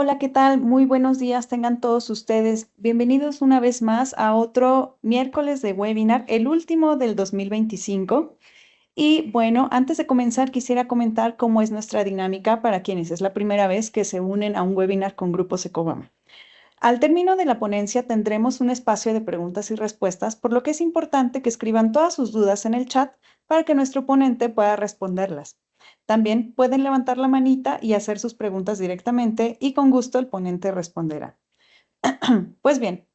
Hola, ¿qué tal? Muy buenos días tengan todos ustedes. Bienvenidos una vez más a otro miércoles de webinar, el último del 2025. Y bueno, antes de comenzar, quisiera comentar cómo es nuestra dinámica para quienes es la primera vez que se unen a un webinar con Grupo Secobama. Al término de la ponencia tendremos un espacio de preguntas y respuestas, por lo que es importante que escriban todas sus dudas en el chat para que nuestro ponente pueda responderlas. También pueden levantar la manita y hacer sus preguntas directamente y con gusto el ponente responderá. Pues bien,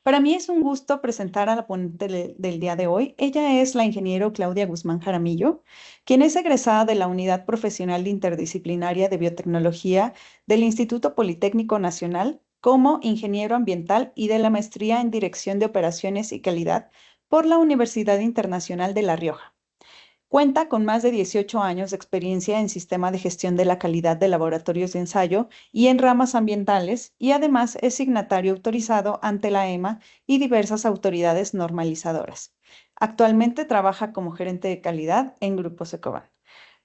para mí es un gusto presentar a la ponente del día de hoy. Ella es la ingeniero Claudia Guzmán Jaramillo, quien es egresada de la Unidad Profesional Interdisciplinaria de Biotecnología del Instituto Politécnico Nacional como ingeniero ambiental y de la maestría en Dirección de Operaciones y Calidad por la Universidad Internacional de La Rioja. Cuenta con más de 18 años de experiencia en sistema de gestión de la calidad de laboratorios de ensayo y en ramas ambientales, y además es signatario autorizado ante la EMA y diversas autoridades normalizadoras. Actualmente trabaja como gerente de calidad en Grupo Secovan.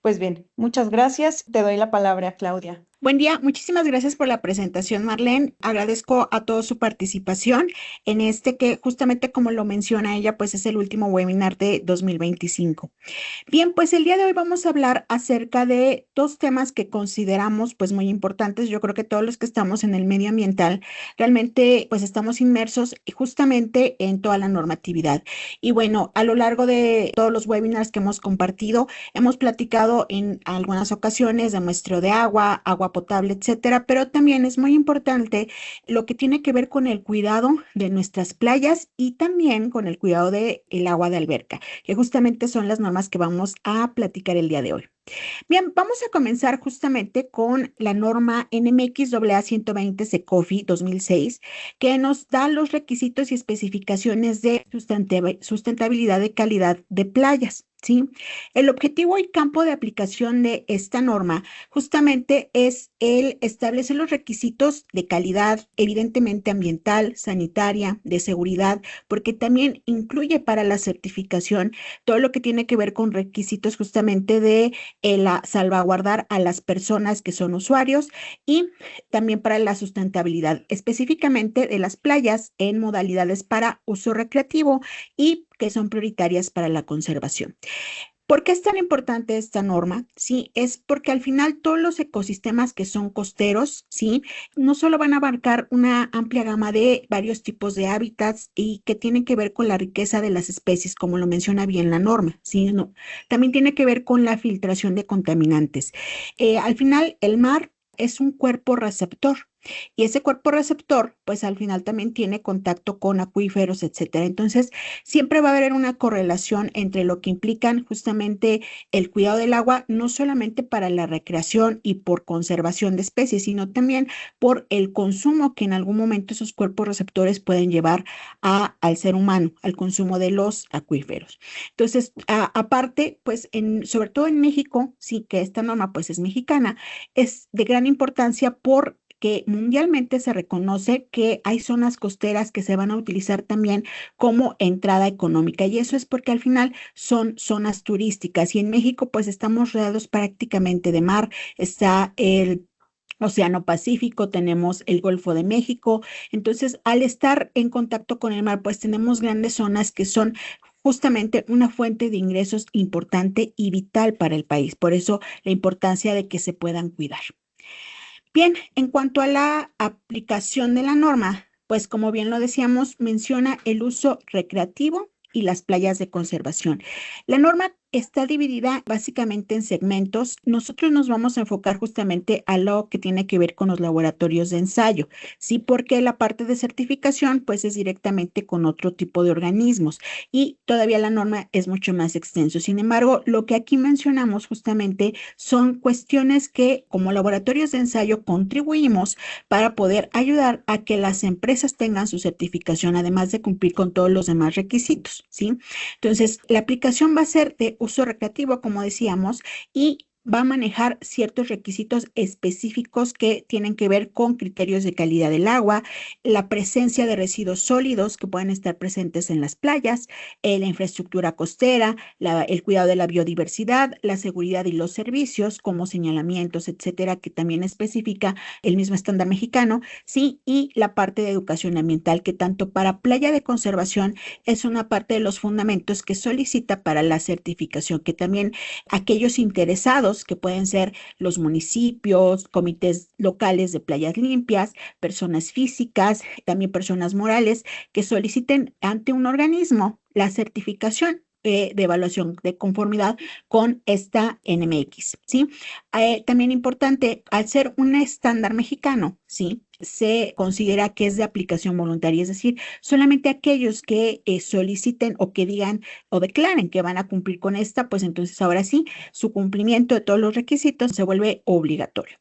Pues bien, muchas gracias. Te doy la palabra, Claudia. Buen día, muchísimas gracias por la presentación, Marlene. Agradezco a todos su participación en este que justamente como lo menciona ella, pues es el último webinar de 2025. Bien, pues el día de hoy vamos a hablar acerca de dos temas que consideramos pues muy importantes. Yo creo que todos los que estamos en el medio ambiental realmente pues estamos inmersos justamente en toda la normatividad. Y bueno, a lo largo de todos los webinars que hemos compartido, hemos platicado en algunas ocasiones de muestreo de agua, agua potable, etcétera, pero también es muy importante lo que tiene que ver con el cuidado de nuestras playas y también con el cuidado del agua de alberca, que justamente son las normas que vamos a platicar el día de hoy. Bien, vamos a comenzar justamente con la norma NMX AA 120 SECOFI 2006, que nos da los requisitos y especificaciones de sustentabilidad de calidad de playas. ¿Sí? El objetivo y campo de aplicación de esta norma justamente es el establecer los requisitos de calidad, evidentemente ambiental, sanitaria, de seguridad, porque también incluye para la certificación todo lo que tiene que ver con requisitos justamente de la salvaguardar a las personas que son usuarios y también para la sustentabilidad, específicamente de las playas en modalidades para uso recreativo y que son prioritarias para la conservación. ¿Por qué es tan importante esta norma? Sí, es porque al final todos los ecosistemas que son costeros, sí, no solo van a abarcar una amplia gama de varios tipos de hábitats y que tienen que ver con la riqueza de las especies, como lo menciona bien la norma, sí, no, también tiene que ver con la filtración de contaminantes. Al final, el mar es un cuerpo receptor. Y ese cuerpo receptor, pues al final también tiene contacto con acuíferos, etcétera. Entonces, siempre va a haber una correlación entre lo que implican justamente el cuidado del agua, no solamente para la recreación y por conservación de especies, sino también por el consumo que en algún momento esos cuerpos receptores pueden llevar al ser humano, al consumo de los acuíferos. Entonces, aparte, pues sobre todo en México, sí que esta norma pues es mexicana, es de gran importancia por que mundialmente se reconoce que hay zonas costeras que se van a utilizar también como entrada económica y eso es porque al final son zonas turísticas y en México pues estamos rodeados prácticamente de mar, está el Océano Pacífico, tenemos el Golfo de México, entonces al estar en contacto con el mar pues tenemos grandes zonas que son justamente una fuente de ingresos importante y vital para el país, por eso la importancia de que se puedan cuidar. Bien, en cuanto a la aplicación de la norma, pues como bien lo decíamos, menciona el uso recreativo y las playas de conservación. La norma está dividida básicamente en segmentos. Nosotros nos vamos a enfocar justamente a lo que tiene que ver con los laboratorios de ensayo, sí, porque la parte de certificación pues es directamente con otro tipo de organismos y todavía la norma es mucho más extenso. Sin embargo, lo que aquí mencionamos justamente son cuestiones que como laboratorios de ensayo contribuimos para poder ayudar a que las empresas tengan su certificación, además de cumplir con todos los demás requisitos, ¿sí? Entonces, la aplicación va a ser de uso recreativo, como decíamos, y va a manejar ciertos requisitos específicos que tienen que ver con criterios de calidad del agua, la presencia de residuos sólidos que pueden estar presentes en las playas, la infraestructura costera, el cuidado de la biodiversidad, la seguridad y los servicios como señalamientos, etcétera, que también especifica el mismo estándar mexicano, sí, y la parte de educación ambiental que tanto para playa de conservación es una parte de los fundamentos que solicita para la certificación, que también aquellos interesados, que pueden ser los municipios, comités locales de playas limpias, personas físicas, también personas morales, que soliciten ante un organismo la certificación de evaluación de conformidad con esta NMX, ¿sí? También importante, al ser un estándar mexicano, ¿sí? Se considera que es de aplicación voluntaria, es decir, solamente aquellos que soliciten o que digan o declaren que van a cumplir con esta, pues entonces ahora sí, su cumplimiento de todos los requisitos se vuelve obligatorio.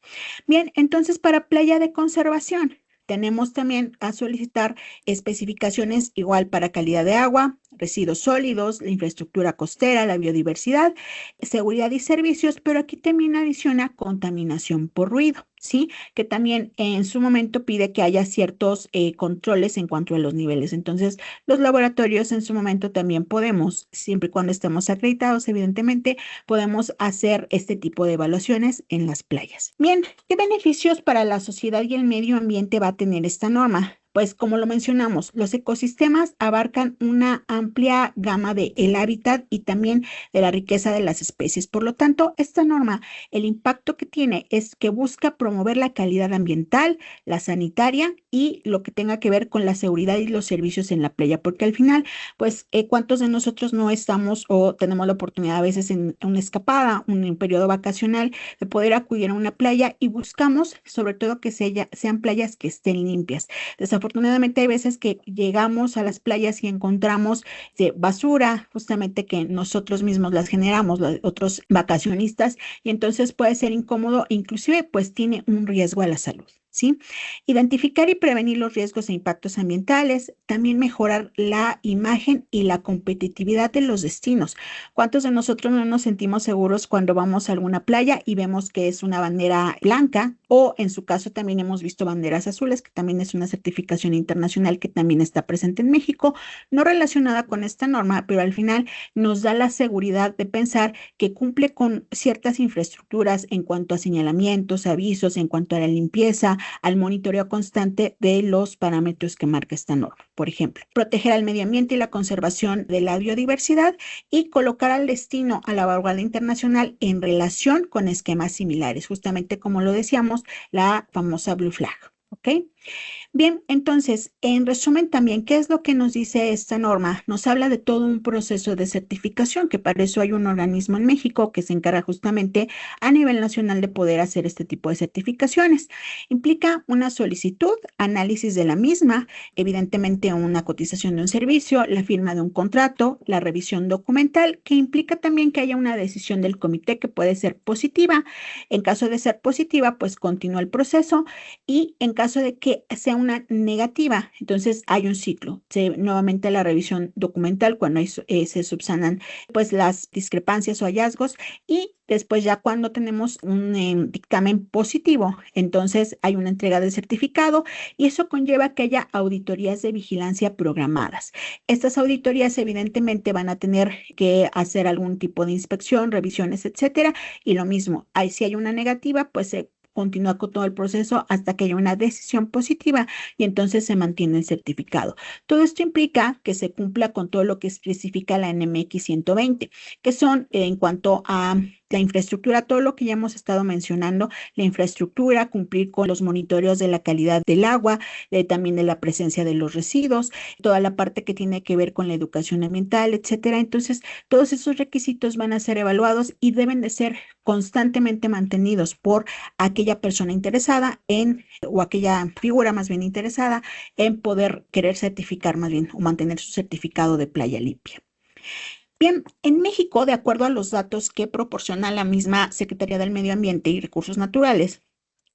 Bien, entonces para playa de conservación, tenemos también a solicitar especificaciones igual para calidad de agua, residuos sólidos, la infraestructura costera, la biodiversidad, seguridad y servicios, pero aquí también adiciona contaminación por ruido, ¿sí? Que también en su momento pide que haya ciertos controles en cuanto a los niveles. Entonces, los laboratorios en su momento también podemos, siempre y cuando estemos acreditados, evidentemente, podemos hacer este tipo de evaluaciones en las playas. Bien, ¿qué beneficios para la sociedad y el medio ambiente va a tener esta norma? Pues como lo mencionamos, los ecosistemas abarcan una amplia gama de el hábitat y también de la riqueza de las especies. Por lo tanto, esta norma, el impacto que tiene es que busca promover la calidad ambiental, la sanitaria y lo que tenga que ver con la seguridad y los servicios en la playa, porque al final, pues, ¿cuántos de nosotros no estamos o tenemos la oportunidad a veces en una escapada, un periodo vacacional, de poder acudir a una playa y buscamos sobre todo que sean playas que estén limpias? Desafortunadamente hay veces que llegamos a las playas y encontramos basura, justamente que nosotros mismos las generamos, los otros vacacionistas, y entonces puede ser incómodo, inclusive pues tiene un riesgo a la salud. ¿Sí? Identificar y prevenir los riesgos e impactos ambientales, también mejorar la imagen y la competitividad de los destinos. ¿Cuántos de nosotros no nos sentimos seguros cuando vamos a alguna playa y vemos que es una bandera blanca o en su caso también hemos visto banderas azules, que también es una certificación internacional que también está presente en México, no relacionada con esta norma, pero al final nos da la seguridad de pensar que cumple con ciertas infraestructuras en cuanto a señalamientos, avisos, en cuanto a la limpieza, al monitoreo constante de los parámetros que marca esta norma? Por ejemplo, proteger al medio ambiente y la conservación de la biodiversidad y colocar al destino a la vanguardia internacional en relación con esquemas similares, justamente como lo decíamos, la famosa Blue Flag. ¿Ok? Bien, entonces, en resumen también, ¿qué es lo que nos dice esta norma? Nos habla de todo un proceso de certificación, que para eso hay un organismo en México que se encarga justamente a nivel nacional de poder hacer este tipo de certificaciones. Implica una solicitud, análisis de la misma, evidentemente una cotización de un servicio, la firma de un contrato, la revisión documental, que implica también que haya una decisión del comité que puede ser positiva. En caso de ser positiva, pues continúa el proceso y en caso de que sea una negativa, entonces hay un ciclo. Nuevamente la revisión documental cuando se subsanan pues las discrepancias o hallazgos y después ya cuando tenemos un dictamen positivo, entonces hay una entrega de certificado y eso conlleva que haya auditorías de vigilancia programadas. Estas auditorías evidentemente van a tener que hacer algún tipo de inspección, revisiones, etcétera, y lo mismo, si hay una negativa, pues se continúa con todo el proceso hasta que haya una decisión positiva y entonces se mantiene el certificado. Todo esto implica que se cumpla con todo lo que especifica la NMX 120, que son en cuanto a la infraestructura, todo lo que ya hemos estado mencionando, la infraestructura, cumplir con los monitoreos de la calidad del agua, también de la presencia de los residuos, toda la parte que tiene que ver con la educación ambiental, etcétera. Entonces, todos esos requisitos van a ser evaluados y deben de ser constantemente mantenidos por aquella persona interesada en, o aquella figura más bien interesada en poder querer certificar más bien o mantener su certificado de playa limpia. Bien, en México, de acuerdo a los datos que proporciona la misma Secretaría del Medio Ambiente y Recursos Naturales,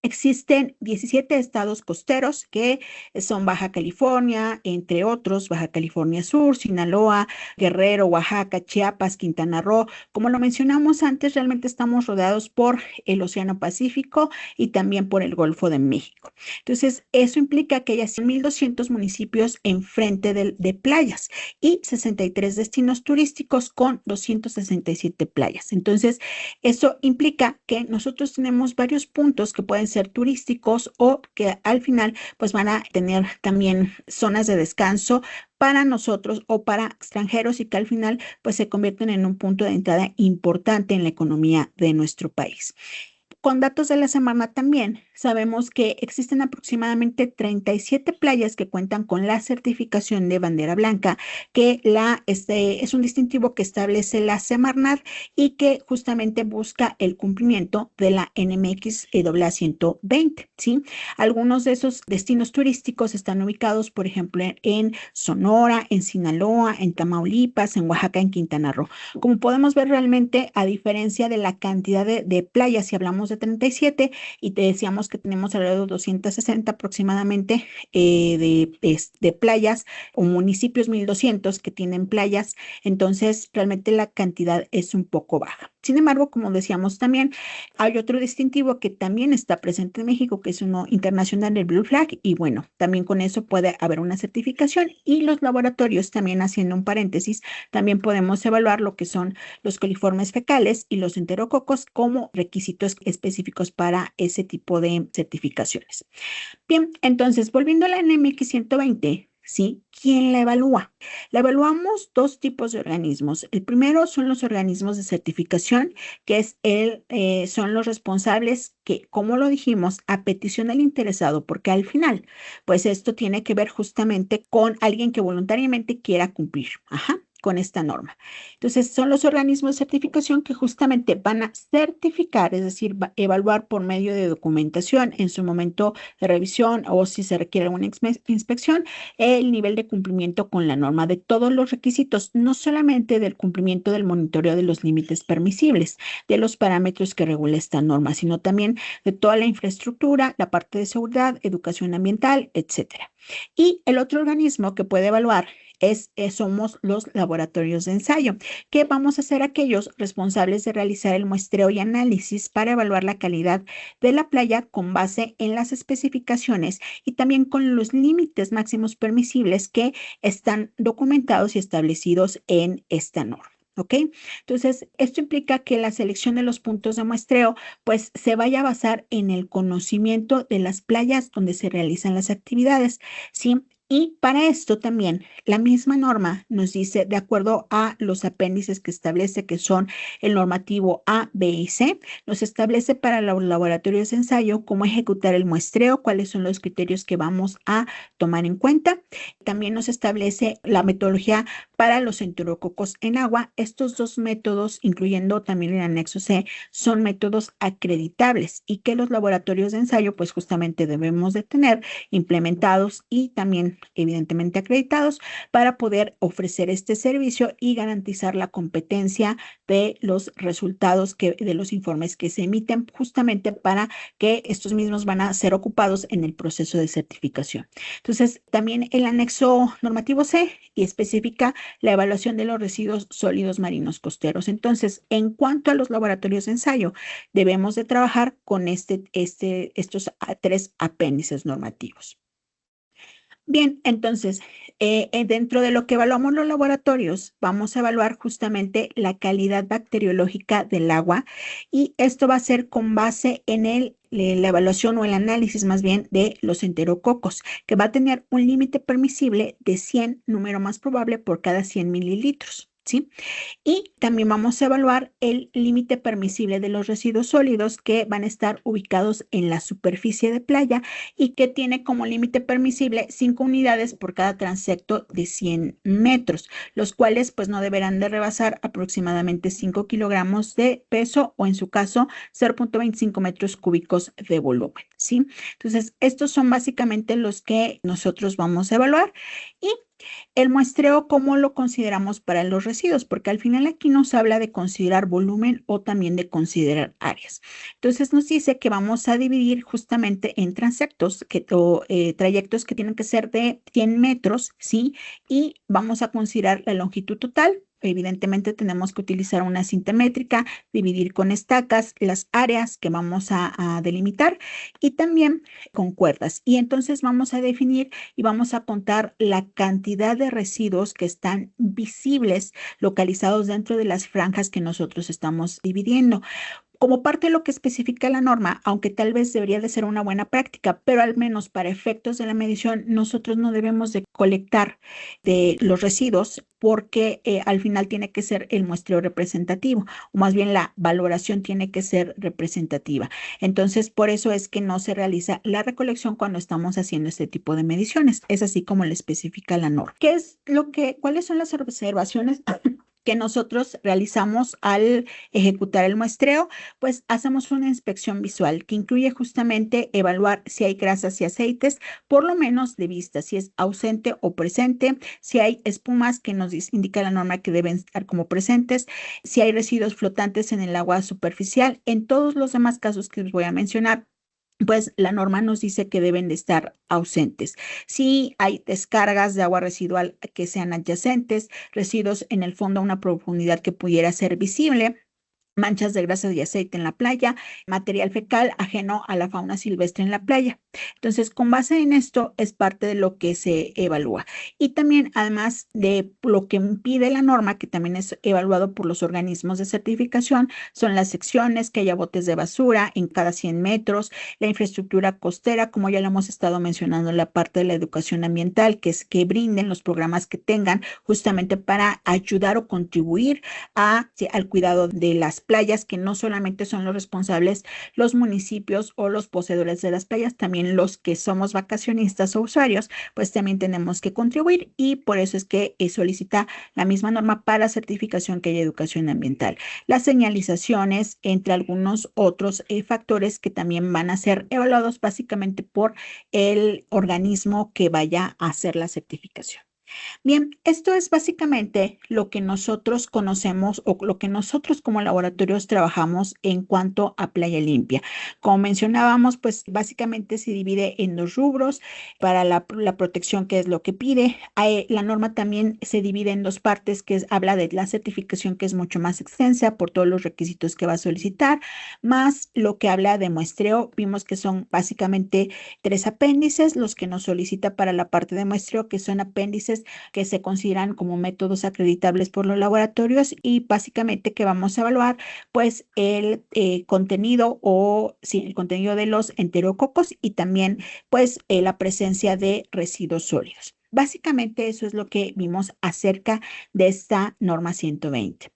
Existen 17 estados costeros que son Baja California, entre otros, Baja California Sur, Sinaloa, Guerrero, Oaxaca, Chiapas, Quintana Roo. Como lo mencionamos antes, realmente estamos rodeados por el Océano Pacífico y también por el Golfo de México. Entonces, eso implica que hay 1,200 municipios enfrente de playas y 63 destinos turísticos con 267 playas. Entonces, eso implica que nosotros tenemos varios puntos que pueden ser turísticos o que al final pues van a tener también zonas de descanso para nosotros o para extranjeros y que al final pues se convierten en un punto de entrada importante en la economía de nuestro país. Con datos de la semana también sabemos que existen aproximadamente 37 playas que cuentan con la certificación de bandera blanca, que es un distintivo que establece la Semarnat y que justamente busca el cumplimiento de la NMX AA 120, ¿sí? Algunos de esos destinos turísticos están ubicados, por ejemplo, en Sonora, en Sinaloa, en Tamaulipas, en Oaxaca, en Quintana Roo. Como podemos ver realmente, a diferencia de la cantidad de playas, si hablamos de 37 y te decíamos que tenemos alrededor de 260 aproximadamente de playas o municipios 1,200 que tienen playas, entonces realmente la cantidad es un poco baja. Sin embargo, como decíamos también, hay otro distintivo que también está presente en México, que es uno internacional, el Blue Flag, y bueno, también con eso puede haber una certificación y los laboratorios, también haciendo un paréntesis, también podemos evaluar lo que son los coliformes fecales y los enterococos como requisitos específicos para ese tipo de certificaciones. Bien, entonces, volviendo a la NMX 120, ¿sí? ¿Quién la evalúa? La evaluamos dos tipos de organismos. El primero son los organismos de certificación, que son los responsables que, como lo dijimos, a petición del interesado, porque al final, pues esto tiene que ver justamente con alguien que voluntariamente quiera cumplir. Ajá, con esta norma. Entonces, son los organismos de certificación que justamente van a certificar, es decir, evaluar por medio de documentación en su momento de revisión o si se requiere alguna inspección, el nivel de cumplimiento con la norma de todos los requisitos, no solamente del cumplimiento del monitoreo de los límites permisibles, de los parámetros que regula esta norma, sino también de toda la infraestructura, la parte de seguridad, educación ambiental, etcétera. Y el otro organismo que puede evaluar somos los laboratorios de ensayo, que vamos a ser aquellos responsables de realizar el muestreo y análisis para evaluar la calidad de la playa con base en las especificaciones y también con los límites máximos permisibles que están documentados y establecidos en esta norma. ¿Ok? Entonces, esto implica que la selección de los puntos de muestreo, pues, se vaya a basar en el conocimiento de las playas donde se realizan las actividades, ¿sí? Y para esto también la misma norma nos dice, de acuerdo a los apéndices que establece, que son el normativo A, B y C, nos establece para los laboratorios de ensayo cómo ejecutar el muestreo, cuáles son los criterios que vamos a tomar en cuenta. También nos establece la metodología para los enterococos en agua. Estos dos métodos, incluyendo también el anexo C, son métodos acreditables y que los laboratorios de ensayo, pues justamente debemos de tener implementados y también evidentemente acreditados para poder ofrecer este servicio y garantizar la competencia de los resultados de los informes que se emiten justamente para que estos mismos van a ser ocupados en el proceso de certificación. Entonces, también el anexo normativo C y especifica la evaluación de los residuos sólidos marinos costeros. Entonces, en cuanto a los laboratorios de ensayo, debemos de trabajar con estos tres apéndices normativos. Bien, entonces, dentro de lo que evaluamos los laboratorios, vamos a evaluar justamente la calidad bacteriológica del agua y esto va a ser con base en la evaluación o el análisis más bien de los enterococos, que va a tener un límite permisible de 100, número más probable, por cada 100 mililitros. ¿Sí? Y también vamos a evaluar el límite permisible de los residuos sólidos que van a estar ubicados en la superficie de playa y que tiene como límite permisible 5 unidades por cada transecto de 100 metros, los cuales pues no deberán de rebasar aproximadamente 5 kilogramos de peso o en su caso 0,25 metros cúbicos de volumen, ¿sí? Entonces, estos son básicamente los que nosotros vamos a evaluar y El muestreo, ¿cómo lo consideramos para los residuos? Porque al final aquí nos habla de considerar volumen o también de considerar áreas. Entonces nos dice que vamos a dividir justamente en transectos o trayectos que tienen que ser de 100 metros, ¿sí? Y vamos a considerar la longitud total. Evidentemente tenemos que utilizar una cinta métrica, dividir con estacas las áreas que vamos a delimitar y también con cuerdas. Y entonces vamos a definir y vamos a contar la cantidad de residuos que están visibles localizados dentro de las franjas que nosotros estamos dividiendo. Como parte de lo que especifica la norma, aunque tal vez debería de ser una buena práctica, pero al menos para efectos de la medición, nosotros no debemos de colectar de los residuos porque al final tiene que ser el muestreo representativo, o más bien la valoración tiene que ser representativa. Entonces, por eso es que no se realiza la recolección cuando estamos haciendo este tipo de mediciones. Es así como le especifica la norma. ¿Cuáles son las observaciones que nosotros realizamos al ejecutar el muestreo? Pues hacemos una inspección visual que incluye justamente evaluar si hay grasas y aceites, por lo menos de vista, si es ausente o presente, si hay espumas que nos indica la norma que deben estar como presentes, si hay residuos flotantes en el agua superficial. En todos los demás casos que les voy a mencionar, pues la norma nos dice que deben de estar ausentes. Si hay descargas de agua residual que sean adyacentes, residuos en el fondo a una profundidad que pudiera ser visible, manchas de grasa y aceite en la playa, material fecal ajeno a la fauna silvestre en la playa. Entonces, con base en esto es parte de lo que se evalúa. Y también, además de lo que pide la norma, que también es evaluado por los organismos de certificación, son las secciones, que haya botes de basura en cada 100 metros, la infraestructura costera, como ya lo hemos estado mencionando en la parte de la educación ambiental, que es que brinden los programas que tengan justamente para ayudar o contribuir al cuidado de las playas, que no solamente son los responsables los municipios o los poseedores de las playas, también los que somos vacacionistas o usuarios, pues también tenemos que contribuir, y por eso es que solicita la misma norma para certificación que haya educación ambiental. Las señalizaciones, entre algunos otros factores que también van a ser evaluados básicamente por el organismo que vaya a hacer la certificación. Bien, esto es básicamente lo que nosotros conocemos o lo que nosotros como laboratorios trabajamos en cuanto a playa limpia. Como mencionábamos, pues básicamente se divide en dos rubros para la protección, que es lo que pide. La norma también se divide en dos partes, habla de la certificación, que es mucho más extensa por todos los requisitos que va a solicitar, más lo que habla de muestreo. Vimos que son básicamente tres apéndices los que nos solicita para la parte de muestreo, que son apéndices que se consideran como métodos acreditables por los laboratorios, y básicamente que vamos a evaluar pues el contenido o sí, el contenido de los enterococos y también pues la presencia de residuos sólidos. Básicamente eso es lo que vimos acerca de esta norma 120.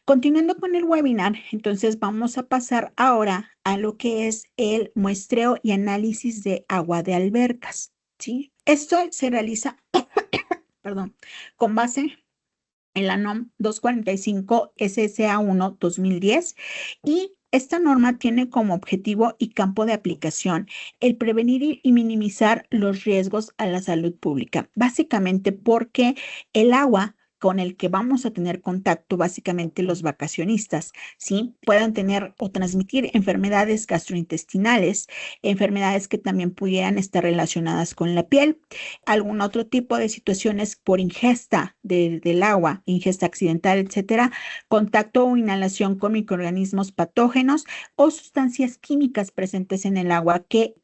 Continuando con el webinar, entonces vamos a pasar ahora a lo que es el muestreo y análisis de agua de albercas, ¿sí? Esto se realiza perdón, con base en la NOM 245 SSA1 2010, y esta norma tiene como objetivo y campo de aplicación el prevenir y minimizar los riesgos a la salud pública, básicamente porque el agua con el que vamos a tener contacto, básicamente los vacacionistas, ¿sí? Puedan tener o transmitir enfermedades gastrointestinales, enfermedades que también pudieran estar relacionadas con la piel, algún otro tipo de situaciones por ingesta del agua, ingesta accidental, etcétera, contacto o inhalación con microorganismos patógenos o sustancias químicas presentes en el agua que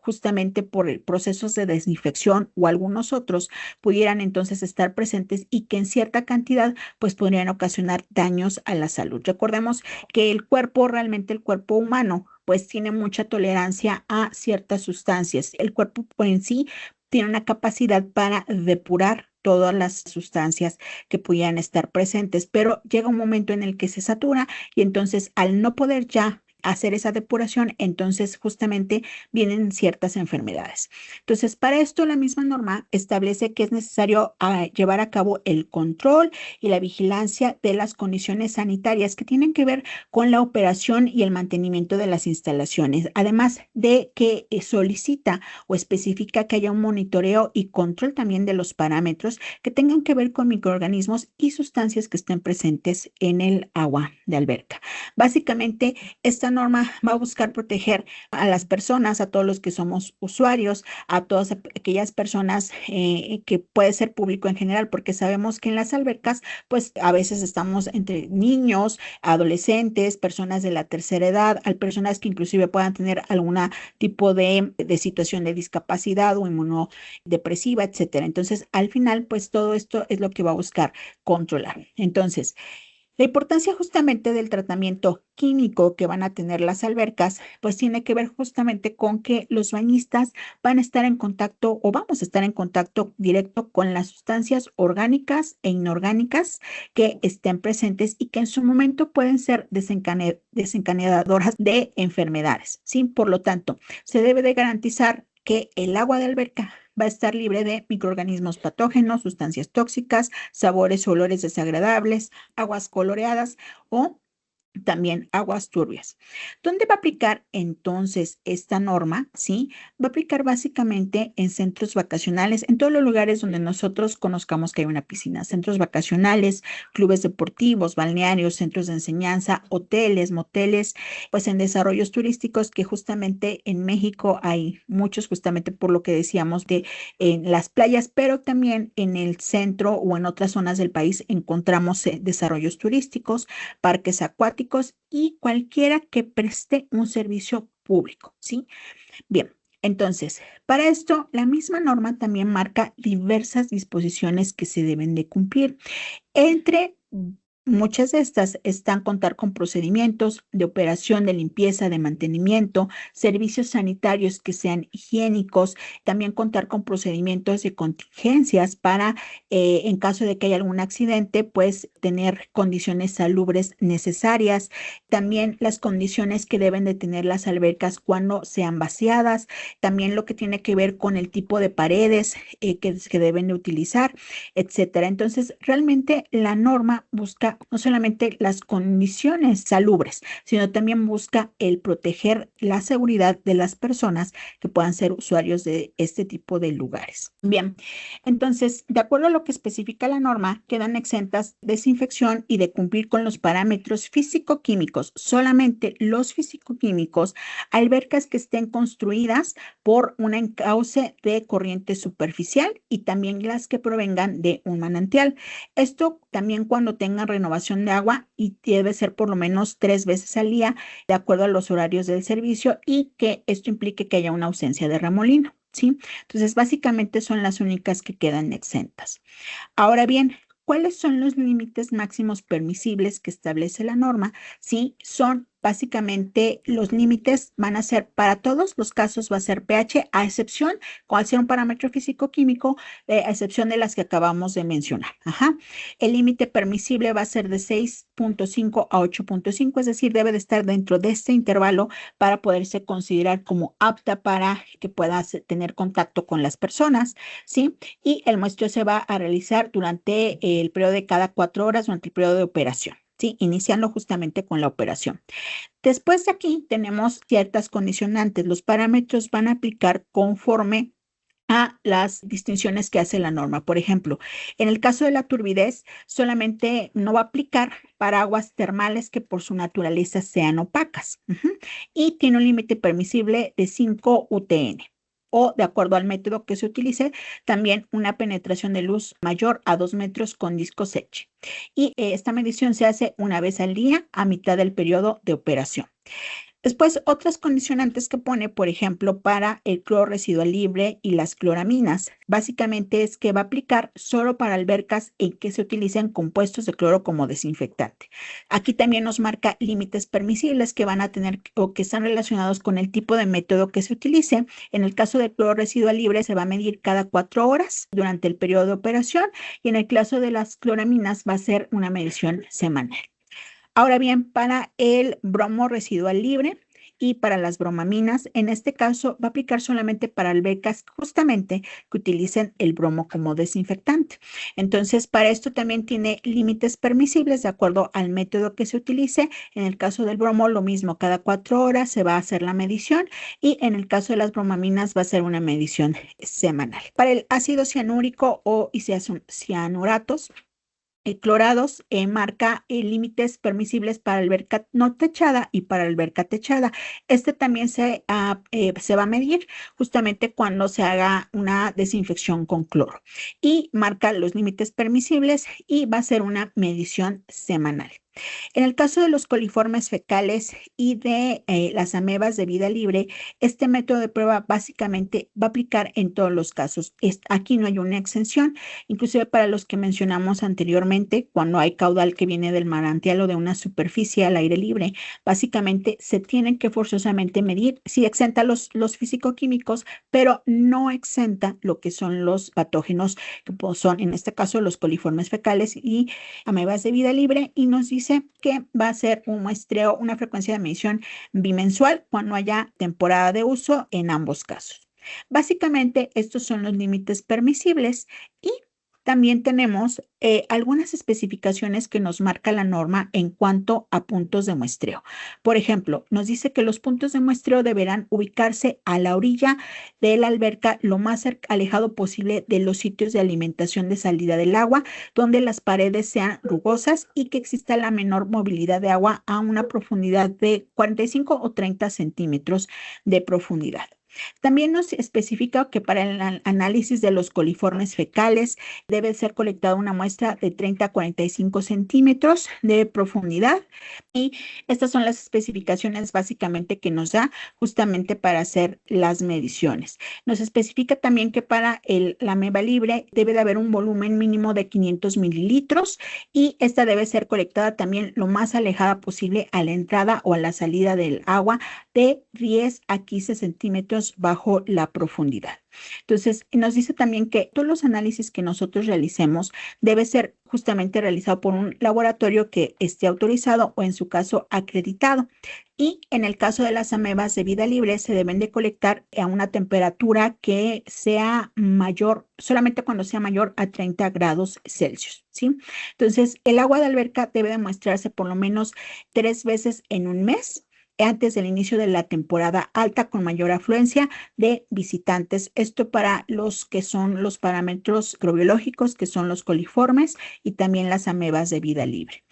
justamente por el procesos de desinfección o algunos otros pudieran entonces estar presentes y que en cierta cantidad pues podrían ocasionar daños a la salud. Recordemos que realmente el cuerpo humano pues tiene mucha tolerancia a ciertas sustancias. El cuerpo en sí tiene una capacidad para depurar todas las sustancias que pudieran estar presentes, pero llega un momento en el que se satura y entonces al no poder ya hacer esa depuración, entonces justamente vienen ciertas enfermedades. Entonces, para esto la misma norma establece que es necesario llevar a cabo el control y la vigilancia de las condiciones sanitarias que tienen que ver con la operación y el mantenimiento de las instalaciones, además de que solicita o especifica que haya un monitoreo y control también de los parámetros que tengan que ver con microorganismos y sustancias que estén presentes en el agua de alberca. Básicamente, esta norma va a buscar proteger a las personas, a todos los que somos usuarios, a todas aquellas personas que puede ser público en general, porque sabemos que en las albercas, pues a veces estamos entre niños, adolescentes, personas de la tercera edad, hay personas que inclusive puedan tener algún tipo de situación de discapacidad o inmunodepresiva, etcétera. Entonces, al final, pues todo esto es lo que va a buscar controlar. Entonces, la importancia justamente del tratamiento químico que van a tener las albercas, pues tiene que ver justamente con que los bañistas van a estar en contacto o vamos a estar en contacto directo con las sustancias orgánicas e inorgánicas que estén presentes y que en su momento pueden ser desencadenadoras de enfermedades, ¿sí? Por lo tanto, se debe de garantizar que el agua de alberca va a estar libre de microorganismos patógenos, sustancias tóxicas, sabores o olores desagradables, aguas coloreadas o también aguas turbias. ¿Dónde va a aplicar entonces esta norma? Sí, va a aplicar básicamente en centros vacacionales, en todos los lugares donde nosotros conozcamos que hay una piscina, centros vacacionales, clubes deportivos, balnearios, centros de enseñanza, hoteles, moteles, pues en desarrollos turísticos que justamente en México hay muchos, justamente por lo que decíamos de en las playas, pero también en el centro o en otras zonas del país encontramos desarrollos turísticos, parques acuáticos y cualquiera que preste un servicio público, ¿sí? Bien, entonces, para esto, la misma norma también marca diversas disposiciones que se deben de cumplir. Entre muchas de estas están contar con procedimientos de operación, de limpieza, de mantenimiento, servicios sanitarios que sean higiénicos, también contar con procedimientos de contingencias para, en caso de que haya algún accidente, pues tener condiciones salubres necesarias, también las condiciones que deben de tener las albercas cuando sean vaciadas, también lo que tiene que ver con el tipo de paredes que deben de utilizar, etcétera. Entonces, realmente la norma busca no solamente las condiciones salubres, sino también busca el proteger la seguridad de las personas que puedan ser usuarios de este tipo de lugares. Bien, entonces, de acuerdo a lo que especifica la norma, quedan exentas de desinfección y de cumplir con los parámetros físico-químicos, solamente los físico-químicos, albercas que estén construidas por un encauce de corriente superficial y también las que provengan de un manantial. Esto también cuando tengan renovación de agua y debe ser por lo menos 3 veces al día, de acuerdo a los horarios del servicio y que esto implique que haya una ausencia de remolino, ¿sí? Entonces, básicamente son las únicas que quedan exentas. Ahora bien, ¿cuáles son los límites máximos permisibles que establece la norma? Sí, son básicamente los límites van a ser para todos los casos va a ser pH, a excepción, cual sea un parámetro físico-químico, a excepción de las que acabamos de mencionar. Ajá. El límite permisible va a ser de 6.5 a 8.5, es decir, debe de estar dentro de este intervalo para poderse considerar como apta para que pueda tener contacto con las personas, ¿sí? Y el muestreo se va a realizar durante el periodo de cada 4 horas durante el periodo de operación. Sí, iniciando justamente con la operación. Después de aquí tenemos ciertas condicionantes. Los parámetros van a aplicar conforme a las distinciones que hace la norma. Por ejemplo, en el caso de la turbidez, solamente no va a aplicar para aguas termales que por su naturaleza sean opacas. Y tiene un límite permisible de 5 UTN o de acuerdo al método que se utilice, también una penetración de luz mayor a 2 metros con disco Secchi. Y esta medición se hace una vez al día a mitad del periodo de operación. Después, otras condicionantes que pone, por ejemplo, para el cloro residual libre y las cloraminas. Básicamente es que va a aplicar solo para albercas en que se utilicen compuestos de cloro como desinfectante. Aquí también nos marca límites permisibles que van a tener o que están relacionados con el tipo de método que se utilice. En el caso del cloro residual libre se va a medir cada 4 horas durante el periodo de operación y en el caso de las cloraminas va a ser una medición semanal. Ahora bien, para el bromo residual libre y para las bromaminas, en este caso va a aplicar solamente para albercas justamente que utilicen el bromo como desinfectante. Entonces, para esto también tiene límites permisibles de acuerdo al método que se utilice. En el caso del bromo, lo mismo, cada 4 horas se va a hacer la medición y en el caso de las bromaminas va a ser una medición semanal. Para el ácido cianúrico o cianuratos, clorados, marca límites permisibles para alberca no techada y para alberca techada. Este también se va a medir justamente cuando se haga una desinfección con cloro y marca los límites permisibles y va a ser una medición semanal. En el caso de los coliformes fecales y de las amebas de vida libre, este método de prueba básicamente va a aplicar en todos los casos. Aquí no hay una exención, inclusive para los que mencionamos anteriormente, cuando hay caudal que viene del manantial o de una superficie al aire libre, básicamente se tienen que forzosamente medir. Sí exenta los físico-químicos, pero no exenta lo que son los patógenos, que son en este caso los coliformes fecales y amebas de vida libre, y nos dice que va a ser un muestreo, una frecuencia de medición bimensual cuando haya temporada de uso en ambos casos. Básicamente, estos son los límites permisibles y también tenemos algunas especificaciones que nos marca la norma en cuanto a puntos de muestreo. Por ejemplo, nos dice que los puntos de muestreo deberán ubicarse a la orilla de la alberca lo más alejado posible de los sitios de alimentación de salida del agua, donde las paredes sean rugosas y que exista la menor movilidad de agua a una profundidad de 45 o 30 centímetros de profundidad. También nos especifica que para el análisis de los coliformes fecales debe ser colectada una muestra de 30 a 45 centímetros de profundidad y estas son las especificaciones básicamente que nos da justamente para hacer las mediciones. Nos especifica también que para la ameba libre debe de haber un volumen mínimo de 500 mililitros y esta debe ser colectada también lo más alejada posible a la entrada o a la salida del agua de 10 a 15 centímetros bajo la profundidad. Entonces, nos dice también que todos los análisis que nosotros realicemos debe ser justamente realizado por un laboratorio que esté autorizado o en su caso acreditado. Y en el caso de las amebas de vida libre se deben de colectar a una temperatura que sea mayor, solamente cuando sea mayor a 30 grados Celsius, ¿sí? Entonces, el agua de alberca debe de muestrarse por lo menos 3 veces en un mes antes del inicio de la temporada alta con mayor afluencia de visitantes. Esto para los que son los parámetros microbiológicos, que son los coliformes y también las amebas de vida libre.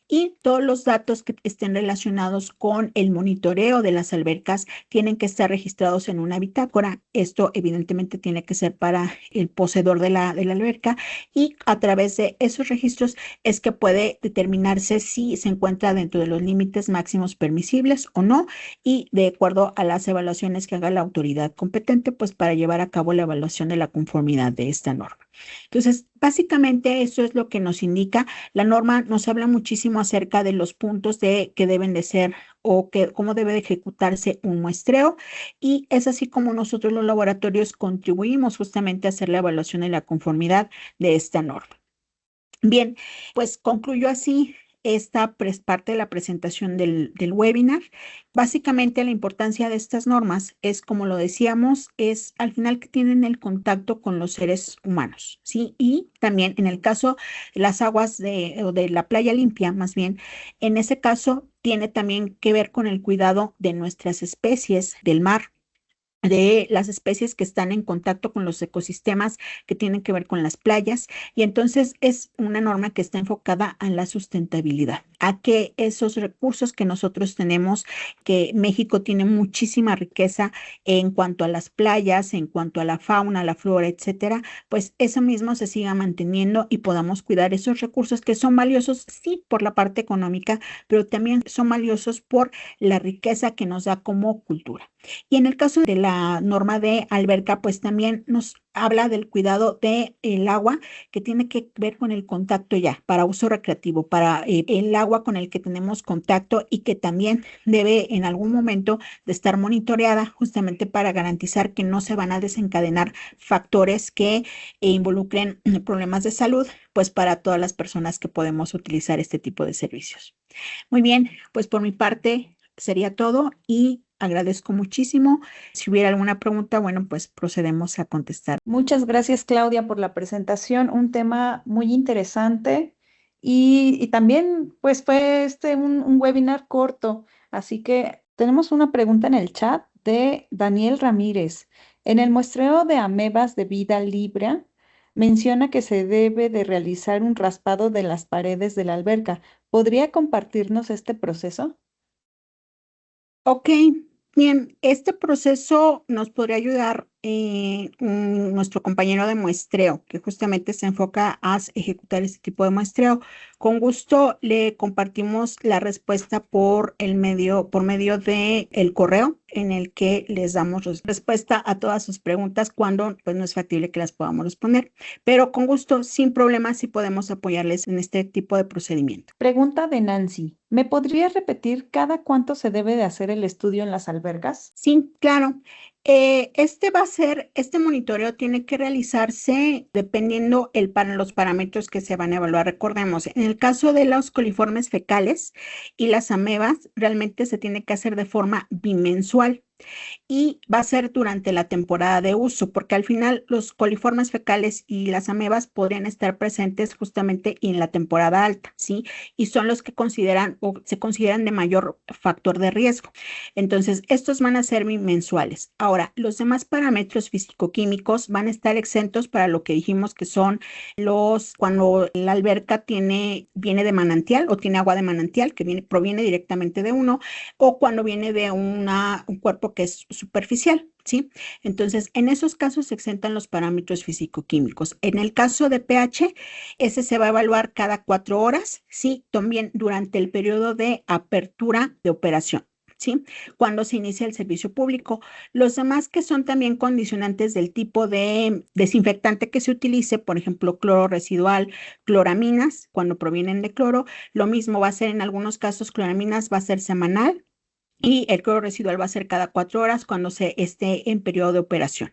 Y todos los datos que estén relacionados con el monitoreo de las albercas tienen que estar registrados en una bitácora. Esto evidentemente tiene que ser para el poseedor de la alberca y a través de esos registros es que puede determinarse si se encuentra dentro de los límites máximos permisibles o no, y de acuerdo a las evaluaciones que haga la autoridad competente, pues para llevar a cabo la evaluación de la conformidad de esta norma. Entonces, básicamente eso es lo que nos indica. La norma nos habla muchísimo acerca de los puntos que deben de ser o cómo debe de ejecutarse un muestreo, y es así como nosotros los laboratorios contribuimos justamente a hacer la evaluación de la conformidad de esta norma. Bien, pues concluyo así esta parte de la presentación del webinar. Básicamente la importancia de estas normas es, como lo decíamos, es al final que tienen el contacto con los seres humanos, ¿sí? Y también en el caso de las aguas o de la playa limpia, más bien, en ese caso tiene también que ver con el cuidado de nuestras especies del mar, de las especies que están en contacto con los ecosistemas que tienen que ver con las playas, y entonces es una norma que está enfocada a la sustentabilidad, a que esos recursos que nosotros tenemos, que México tiene muchísima riqueza en cuanto a las playas, en cuanto a la fauna, la flora, etcétera, pues eso mismo se siga manteniendo y podamos cuidar esos recursos que son valiosos, sí, por la parte económica, pero también son valiosos por la riqueza que nos da como cultura. Y en el caso del la norma de alberca, pues también nos habla del cuidado del agua que tiene que ver con el contacto ya para uso recreativo, para el agua con el que tenemos contacto y que también debe en algún momento de estar monitoreada justamente para garantizar que no se van a desencadenar factores que involucren problemas de salud, pues para todas las personas que podemos utilizar este tipo de servicios. Muy bien, pues por mi parte sería todo y agradezco muchísimo. Si hubiera alguna pregunta, bueno, pues procedemos a contestar. Muchas gracias, Claudia, por la presentación. Un tema muy interesante y también, pues, fue un webinar corto. Así que tenemos una pregunta en el chat de Daniel Ramírez. En el muestreo de amebas de vida libre, menciona que se debe de realizar un raspado de las paredes de la alberca. ¿Podría compartirnos este proceso? Ok, bien, este proceso nos podría ayudar nuestro compañero de muestreo, que justamente se enfoca a ejecutar este tipo de muestreo. Con gusto le compartimos la respuesta por medio de el correo en el que les damos respuesta a todas sus preguntas cuando pues, no es factible que las podamos responder. Pero con gusto, sin problema, sí podemos apoyarles en este tipo de procedimiento. Pregunta de Nancy. ¿Me podría repetir cada cuánto se debe de hacer el estudio en las albercas? Sí, claro. Este monitoreo tiene que realizarse dependiendo para los parámetros que se van a evaluar. Recordemos, en el caso de los coliformes fecales y las amebas, realmente se tiene que hacer de forma bimensual y va a ser durante la temporada de uso, porque al final los coliformes fecales y las amebas podrían estar presentes justamente en la temporada alta, ¿sí? Y son los que consideran o se consideran de mayor factor de riesgo. Entonces, estos van a ser mensuales. Ahora, los demás parámetros físico-químicos van a estar exentos para lo que dijimos que son cuando la alberca viene de manantial o tiene agua de manantial que proviene directamente de uno, o cuando viene de un cuerpo que es superficial, ¿sí? Entonces, en esos casos se exentan los parámetros físico-químicos. En el caso de pH, ese se va a evaluar cada 4 horas, ¿sí? También durante el periodo de apertura de operación. ¿Sí? Cuando se inicia el servicio público. Los demás que son también condicionantes del tipo de desinfectante que se utilice, por ejemplo, cloro residual, cloraminas, cuando provienen de cloro, lo mismo va a ser en algunos casos, cloraminas va a ser semanal, y el cloro residual va a ser cada 4 horas cuando se esté en periodo de operación.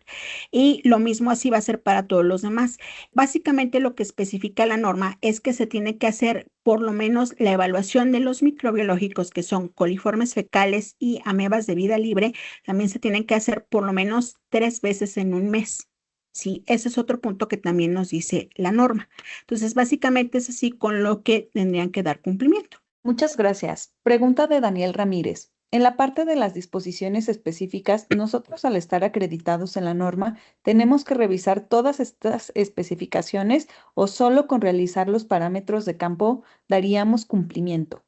Y lo mismo así va a ser para todos los demás. Básicamente lo que especifica la norma es que se tiene que hacer por lo menos la evaluación de los microbiológicos que son coliformes fecales y amebas de vida libre. También se tienen que hacer por lo menos 3 veces en un mes. Sí, ese es otro punto que también nos dice la norma. Entonces, básicamente es así con lo que tendrían que dar cumplimiento. Muchas gracias. Pregunta de Daniel Ramírez. En la parte de las disposiciones específicas, nosotros al estar acreditados en la norma, ¿tenemos que revisar todas estas especificaciones o solo con realizar los parámetros de campo daríamos cumplimiento?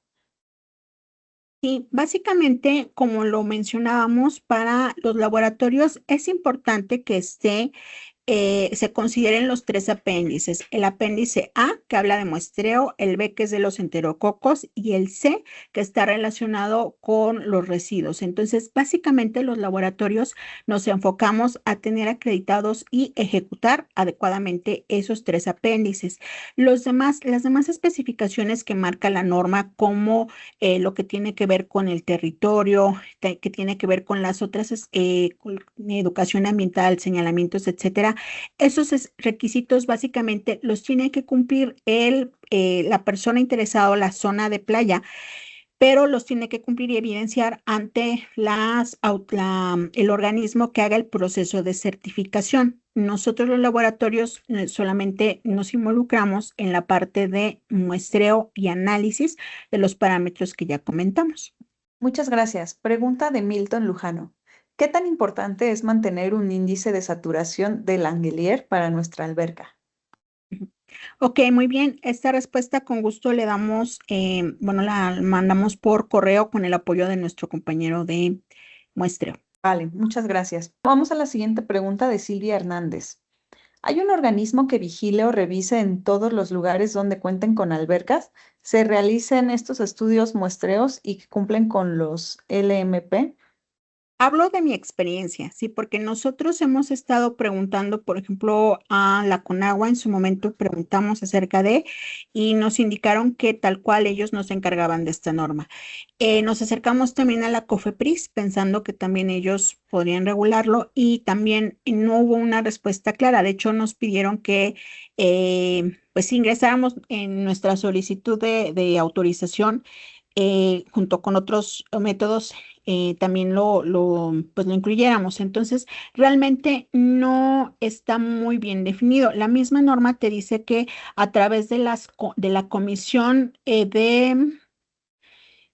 Sí, básicamente, como lo mencionábamos, para los laboratorios es importante que se consideren los 3 apéndices. El apéndice A, que habla de muestreo, el B, que es de los enterococos, y el C, que está relacionado con los residuos. Entonces, básicamente los laboratorios nos enfocamos a tener acreditados y ejecutar adecuadamente esos 3 apéndices. Las demás especificaciones que marca la norma, como lo que tiene que ver con el territorio, que tiene que ver con las otras, con educación ambiental, señalamientos, etcétera. Esos requisitos básicamente los tiene que cumplir la persona interesada o la zona de playa, pero los tiene que cumplir y evidenciar ante el organismo que haga el proceso de certificación. Nosotros los laboratorios solamente nos involucramos en la parte de muestreo y análisis de los parámetros que ya comentamos. Muchas gracias. Pregunta de Milton Lujano. ¿Qué tan importante es mantener un índice de saturación de Langelier para nuestra alberca? Ok, muy bien. Esta respuesta con gusto le damos, bueno, la mandamos por correo con el apoyo de nuestro compañero de muestreo. Vale, muchas gracias. Vamos a la siguiente pregunta de Silvia Hernández. ¿Hay un organismo que vigile o revise en todos los lugares donde cuenten con albercas? ¿Se realicen estos estudios muestreos y que cumplen con los LMP? Hablo de mi experiencia, sí, porque nosotros hemos estado preguntando, por ejemplo, a la Conagua en su momento preguntamos acerca de y nos indicaron que tal cual ellos nos encargaban de esta norma. Nos acercamos también a la COFEPRIS pensando que también ellos podrían regularlo y también no hubo una respuesta clara. De hecho, nos pidieron que pues ingresáramos en nuestra solicitud de autorización junto con otros métodos también pues lo incluyéramos. Entonces, realmente no está muy bien definido. La misma norma te dice que a través de de la comisión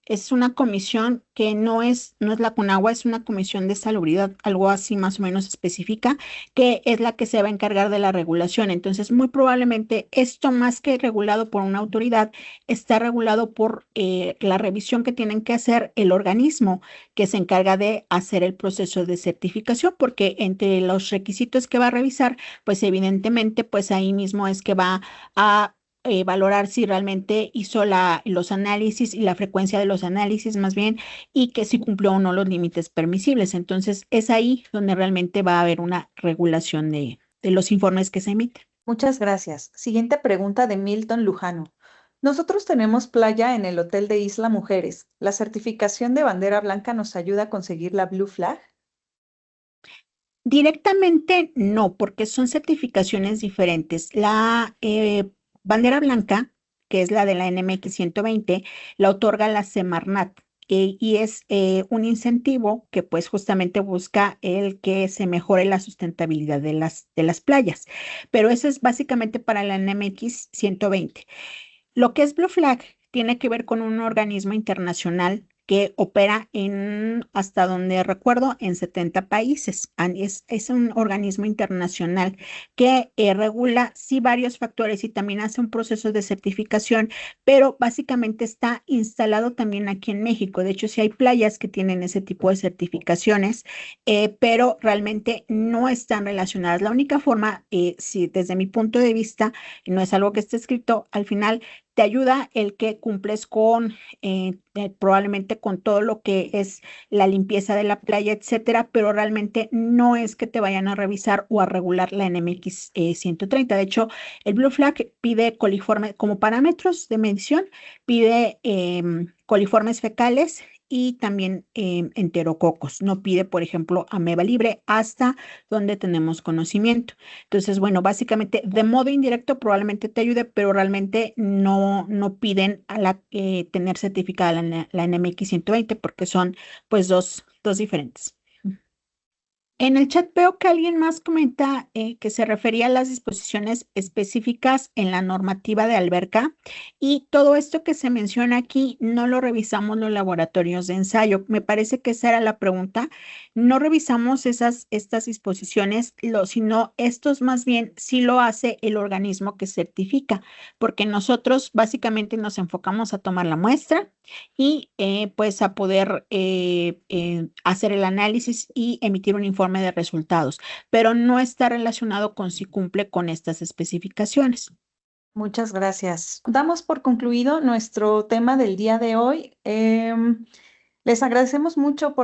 es una comisión que no es la CONAGUA, es una comisión de salubridad, algo así más o menos específica, que es la que se va a encargar de la regulación. Entonces, muy probablemente esto más que regulado por una autoridad, está regulado por la revisión que tienen que hacer el organismo que se encarga de hacer el proceso de certificación, porque entre los requisitos que va a revisar, pues evidentemente, pues ahí mismo es que va a valorar si realmente hizo los análisis y la frecuencia de los análisis más bien y que si cumplió o no los límites permisibles. Entonces es ahí donde realmente va a haber una regulación de los informes que se emiten. Muchas gracias. Siguiente pregunta de Milton Lujano. Nosotros tenemos playa en el Hotel de Isla Mujeres. ¿La certificación de bandera blanca nos ayuda a conseguir la Blue Flag? Directamente no, porque son certificaciones diferentes. La bandera blanca, que es la de la NMX 120, la otorga la Semarnat. Y es un incentivo que pues justamente busca el que se mejore la sustentabilidad de las playas. Pero eso es básicamente para la NMX 120. Lo que es Blue Flag tiene que ver con un organismo internacional que opera hasta donde recuerdo, en 70 países. Es un organismo internacional que regula, sí, varios factores y también hace un proceso de certificación, pero básicamente está instalado también aquí en México. De hecho, sí hay playas que tienen ese tipo de certificaciones, pero realmente no están relacionadas. La única forma, si desde mi punto de vista, no es algo que esté escrito, al final te ayuda el que cumples con probablemente con todo lo que es la limpieza de la playa, etcétera, pero realmente no es que te vayan a revisar o a regular la NMX 130. De hecho, el Blue Flag pide coliforme como parámetros de medición, pide coliformes fecales y también enterococos. No pide, por ejemplo, ameba libre hasta donde tenemos conocimiento. Entonces, bueno, básicamente de modo indirecto probablemente te ayude, pero realmente no piden a tener certificada la NMX 120 porque son pues dos diferentes. En el chat veo que alguien más comenta que se refería a las disposiciones específicas en la normativa de alberca y todo esto que se menciona aquí no lo revisamos los laboratorios de ensayo. Me parece que esa era la pregunta. No revisamos estas disposiciones, sino estos más bien sí lo hace el organismo que certifica, porque nosotros básicamente nos enfocamos a tomar la muestra y pues a poder hacer el análisis y emitir un informe de resultados, pero no está relacionado con si cumple con estas especificaciones. Muchas gracias. Damos por concluido nuestro tema del día de hoy. Les agradecemos mucho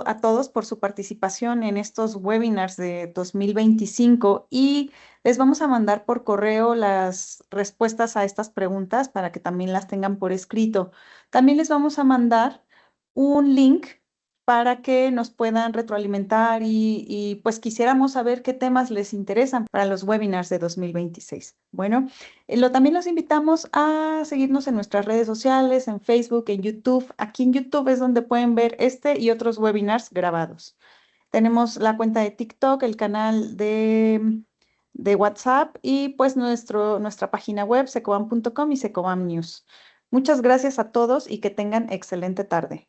a todos por su participación en estos webinars de 2025 y les vamos a mandar por correo las respuestas a estas preguntas para que también las tengan por escrito. También les vamos a mandar un link para que nos puedan retroalimentar y pues quisiéramos saber qué temas les interesan para los webinars de 2026. Bueno. También los invitamos a seguirnos en nuestras redes sociales, en Facebook, en YouTube. Aquí en YouTube es donde pueden ver este y otros webinars grabados. Tenemos la cuenta de TikTok, el canal de WhatsApp y pues nuestra página web, secobam.com y Secobam News. Muchas gracias a todos y que tengan excelente tarde.